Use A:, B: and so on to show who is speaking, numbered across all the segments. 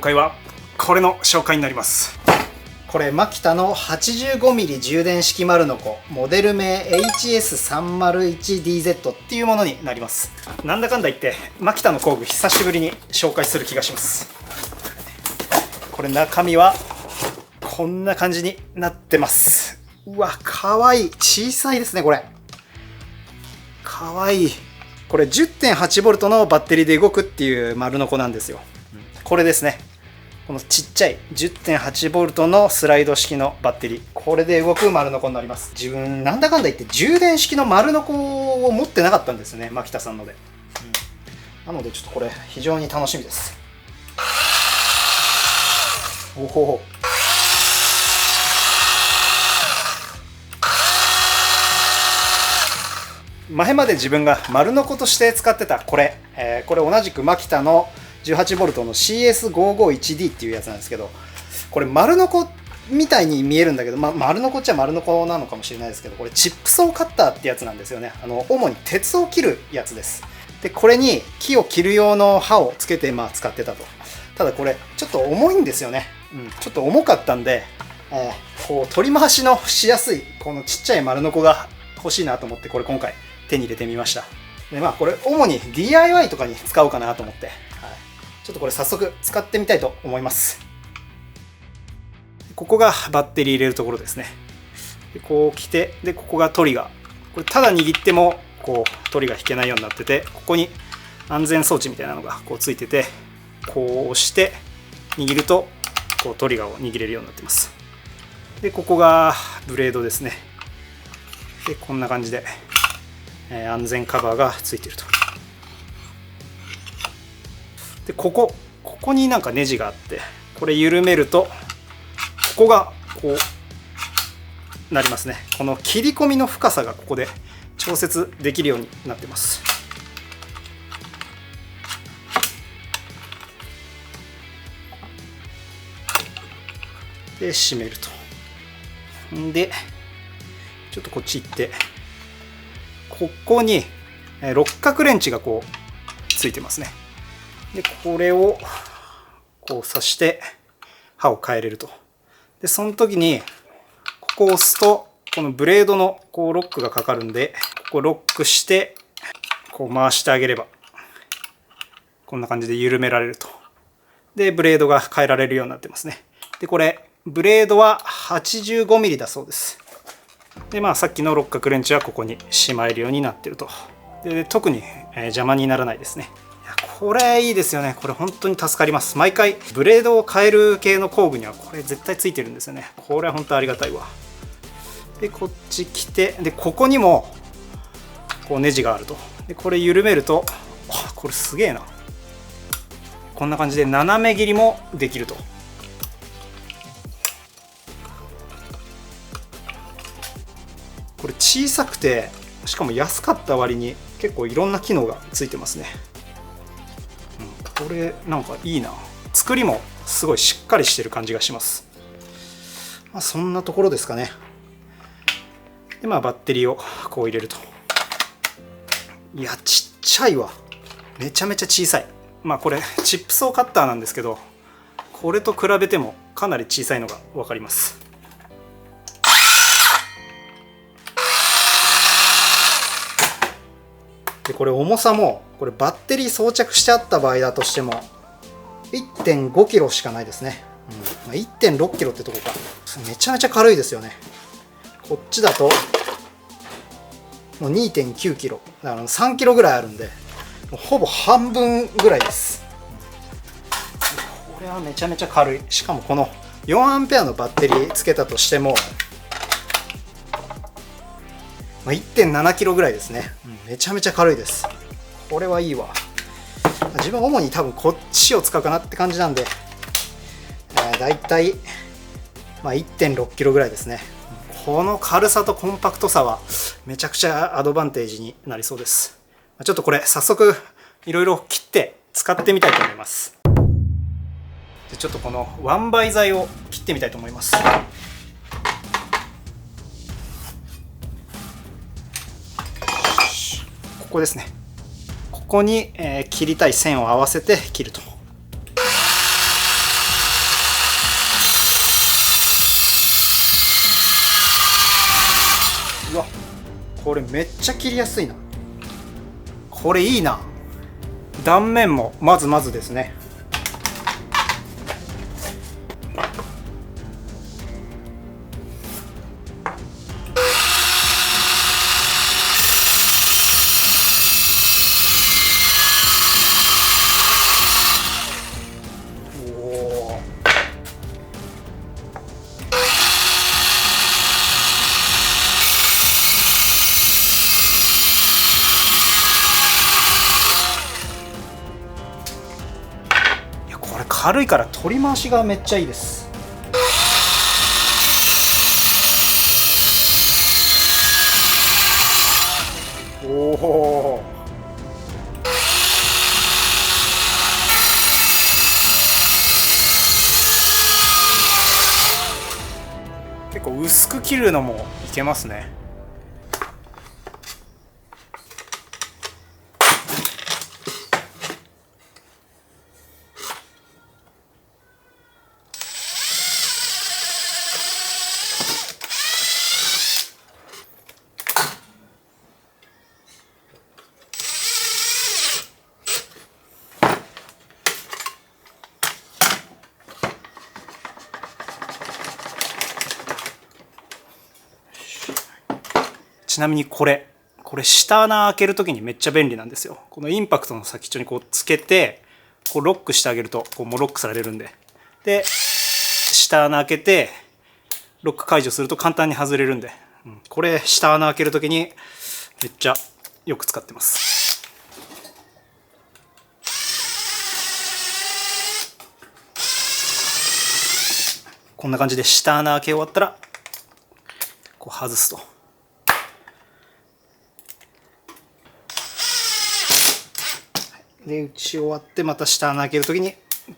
A: 回はこれの紹介になります。これマキタの 85mm 充電式丸ノコ、モデル名 HS301DZ っていうものになります。なんだかんだ言ってマキタの工具久しぶりに紹介する気がします。これ中身はこんな感じになってます。うわ、かわいい。小さいですね、これ。かわいい。これ 10.8V のバッテリーで動くっていう丸ノコなんですよ。これですね。このちっちゃい 10.8V のスライド式のバッテリー。これで動く丸ノコになります。自分なんだかんだ言って充電式の丸ノコを持ってなかったんですよね、マキタさんので。なのでちょっとこれ非常に楽しみです。おほ。前まで自分が丸ノコとして使ってたこれ、これ同じくマキタの 18V の CS551D っていうやつなんですけど、これ丸ノコみたいに見えるんだけど、丸ノコっちゃ丸ノコなのかもしれないですけど、これチップソーカッターってやつなんですよね。主に鉄を切るやつです。でこれに木を切る用の刃をつけて使ってたと。ただこれちょっと重いんですよね。ちょっと重かったんで、こう取り回しのしやすいこのちっちゃい丸ノコが欲しいなと思って、これ今回手に入れてみました。でこれ主に DIY とかに使おうかなと思って、ちょっとこれ早速使ってみたいと思います。ここがバッテリー入れるところですね。でこう来て、でここがトリガー。これただ握ってもこうトリガー引けないようになってて、ここに安全装置みたいなのがこうついてて、こう押して握るとこうトリガーを握れるようになってます。でここがブレードですね。でこんな感じで安全カバーがついてると。でここになんかネジがあって、これ緩めるとここがこうなりますね。この切り込みの深さがここで調節できるようになってます。で締めると。でちょっとこっち行って、ここに六角レンチがこうついてますね。でこれをこう刺して刃を変えれると。でその時にここを押すとこのブレードのこうロックがかかるんで、ここロックしてこう回してあげればこんな感じで緩められると。でブレードが変えられるようになってますね。でこれブレードは 85mm だそうです。でさっきの六角レンチはここにしまえるようになってると。で特に邪魔にならないですね。これいいですよね。これ本当に助かります。毎回ブレードを変える系の工具にはこれ絶対ついてるんですよね。これは本当ありがたいわ。でこっち来て、でここにもこうネジがあると。でこれ緩めると、これすげえな。こんな感じで斜め切りもできると。これ小さくてしかも安かった割に結構いろんな機能がついてますね。これなんかいいな。作りもすごいしっかりしてる感じがします。そんなところですかね。でバッテリーをこう入れると。いやちっちゃいわ。めちゃめちゃ小さい。これチップソーカッターなんですけど、これと比べてもかなり小さいのが分かります。でこれ重さも、これバッテリー装着してあった場合だとしても 1.5 キロしかないですね。1.6 キロってとこか。めちゃめちゃ軽いですよね。こっちだともう 2.9 キロだから3キロぐらいあるんで、もうほぼ半分ぐらいです。これはめちゃめちゃ軽い。しかもこの4アンペアのバッテリーつけたとしても1.7 キロぐらいですね。めちゃめちゃ軽いです。これはいいわ。自分は主に多分こっちを使うかなって感じなんで、だいたい1.6 キロぐらいですね。この軽さとコンパクトさはめちゃくちゃアドバンテージになりそうです。ちょっとこれ早速いろいろ切って使ってみたいと思います。ちょっとこのワンバイ材を切ってみたいと思います。ここですね。ここに、切りたい線を合わせて切ると。これめっちゃ切りやすいな。これいいな。断面もまずまずですね。軽いから取り回しがめっちゃいいです。おお、結構薄く切るのもいけますね。ちなみにこれ下穴開けるときにめっちゃ便利なんですよ。このインパクトの先っちょにこうつけて、こうロックしてあげるとこうもうロックされるんで、で下穴開けてロック解除すると簡単に外れるんで、これ下穴開けるときにめっちゃよく使ってます。こんな感じで下穴開け終わったらこう外すと。で打ち終わってまた下穴開けるときに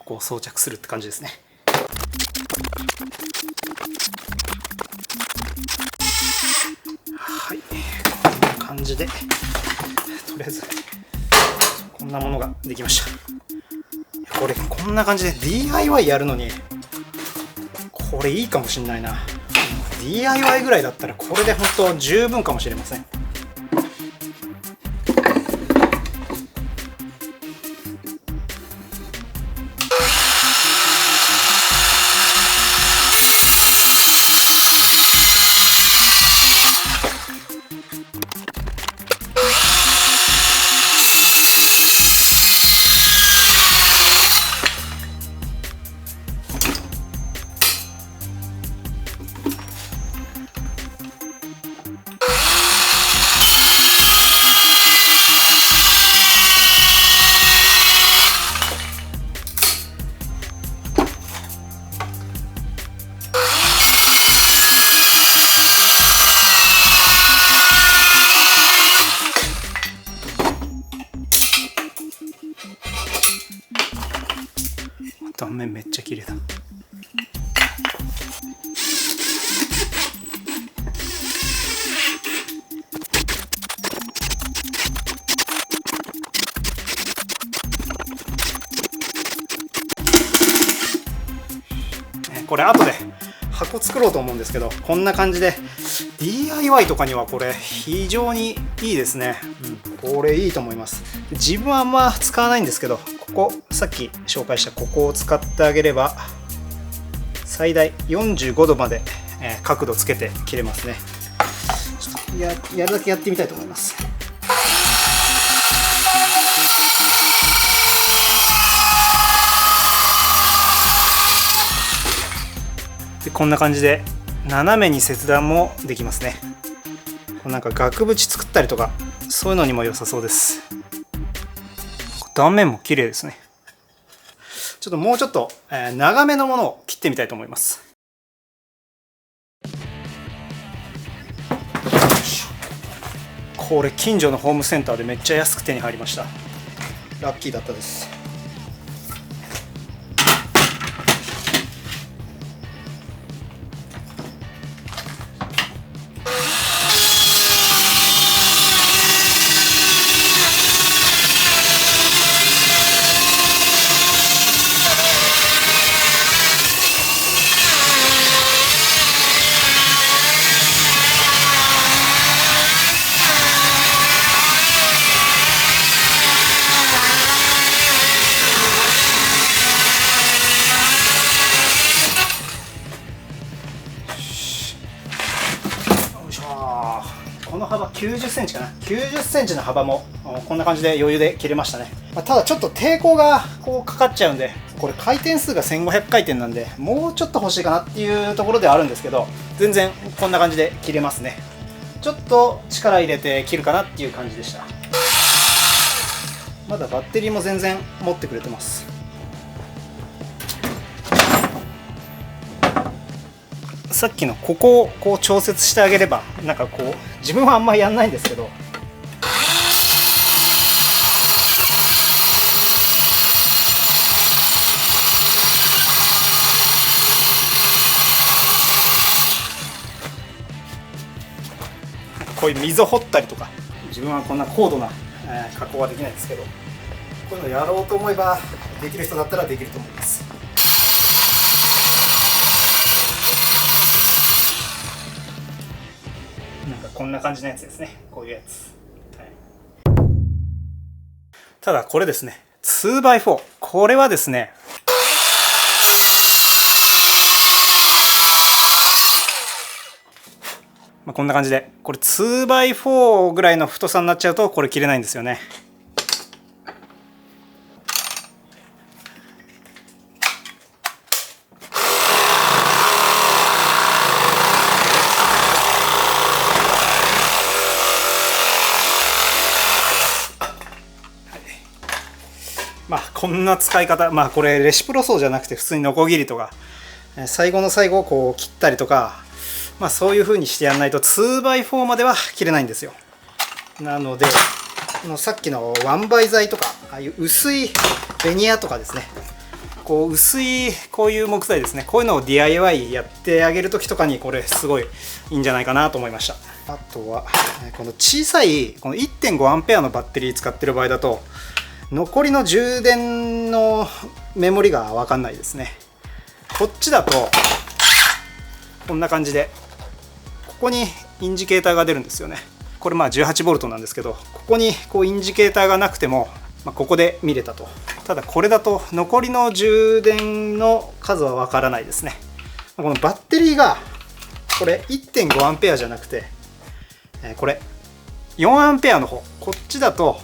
A: こう装着するって感じですね。はい、こんな感じでとりあえずこんなものができました。これこんな感じで DIY やるのにこれいいかもしんないな。 DIY ぐらいだったらこれで本当十分かもしれません。断面めっちゃ綺麗だ。これ後で箱作ろうと思うんですけど、こんな感じで DIY とかにはこれ非常にいいですね。これいいと思います。自分はあんま使わないんですけど、ここさっき紹介したここを使ってあげれば最大45度まで角度つけて切れますね。ちょっとやるだけやってみたいと思います。でこんな感じで斜めに切断もできますね。なんか額縁作ったりとかそういうのにも良さそうです。断面も綺麗ですね。ちょっともうちょっと長めのものを切ってみたいと思います。これ近所のホームセンターでめっちゃ安く手に入りました。ラッキーだったです。あこの幅90センチかな。90センチの幅もこんな感じで余裕で切れましたね。ただちょっと抵抗がこうかかっちゃうんで、これ回転数が1500回転なんで、もうちょっと欲しいかなっていうところではあるんですけど、全然こんな感じで切れますね。ちょっと力入れて切るかなっていう感じでした。まだバッテリーも全然持ってくれてます。さっきのここをこう調節してあげれば、なんかこう自分はあんまりやんないんですけど、こういう溝掘ったりとか、自分はこんな高度な加工はできないですけど、こういうのやろうと思えばできる人だったらできると思います。なんかこんな感じのやつですね。こういうやつ、はい、ただこれですね、 2x4、 これはですね、こんな感じで、これ 2x4 ぐらいの太さになっちゃうとこれ切れないんですよね。こんな使い方、これレシプロソーじゃなくて普通にノコギリとか、最後の最後こう切ったりとか、そういう風にしてやんないと 2x4 までは切れないんですよ。なのでさっきの1倍材とか、ああいう薄いベニヤとかですね、こう薄いこういう木材ですね、こういうのを DIY やってあげる時とかにこれすごいいいんじゃないかなと思いました。あとはこの小さいこの 1.5A のバッテリー使ってる場合だと、残りの充電のメモリが分かんないですね。こっちだとこんな感じで、ここにインジケーターが出るんですよね。これ18V なんですけど、ここにこうインジケーターがなくても、ここで見れたと。ただこれだと残りの充電の数は分からないですね。このバッテリーがこれ 1.5A じゃなくて、これ 4A の方、こっちだと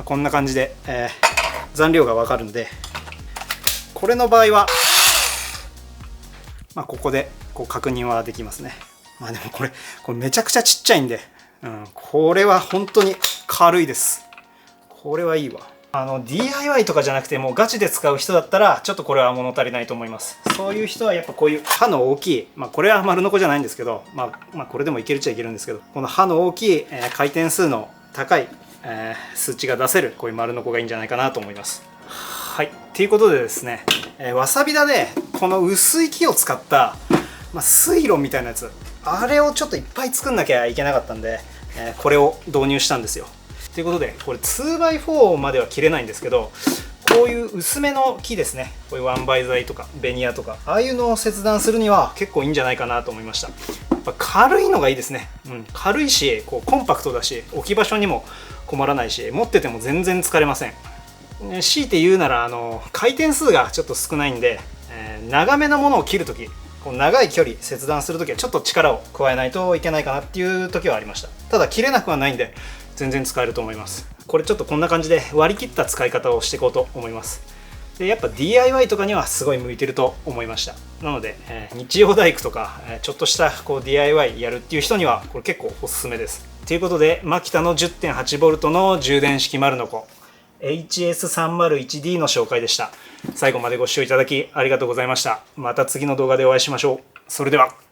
A: こんな感じで、残量が分かるんで、これの場合は、ここでこう確認はできますね。でもこれめちゃくちゃちっちゃいんで、これは本当に軽いです。これはいいわ。DIY とかじゃなくてもうガチで使う人だったらちょっとこれは物足りないと思います。そういう人はやっぱこういう刃の大きい、これは丸ノコじゃないんですけど、これでもいけるっちゃいけるんですけど、この刃の大きい、回転数の高い数値が出せるこういう丸ノコがいいんじゃないかなと思います。はい、ということでですね、わさび田でこの薄い木を使った、水路みたいなやつ、あれをちょっといっぱい作んなきゃいけなかったんで、これを導入したんですよ。ということで、これ 2x4 までは切れないんですけど、こういう薄めの木ですね、こういう1倍材とかベニヤとか、ああいうのを切断するには結構いいんじゃないかなと思いました。やっぱ軽いのがいいですね。軽いし、こうコンパクトだし、置き場所にも困らないし、持ってても全然疲れません。強いて言うなら回転数がちょっと少ないんで、長めのものを切るとき、長い距離切断するときはちょっと力を加えないといけないかなっていう時はありました。ただ切れなくはないんで全然使えると思います。これちょっとこんな感じで割り切った使い方をしていこうと思います。でやっぱ DIY とかにはすごい向いてると思いました。なので、日曜大工とか、ちょっとしたDIY やるっていう人にはこれ結構おすすめです。ということで、マキタの 10.8V の充電式丸ノコ HS301D の紹介でした。最後までご視聴いただきありがとうございました。また次の動画でお会いしましょう。それでは。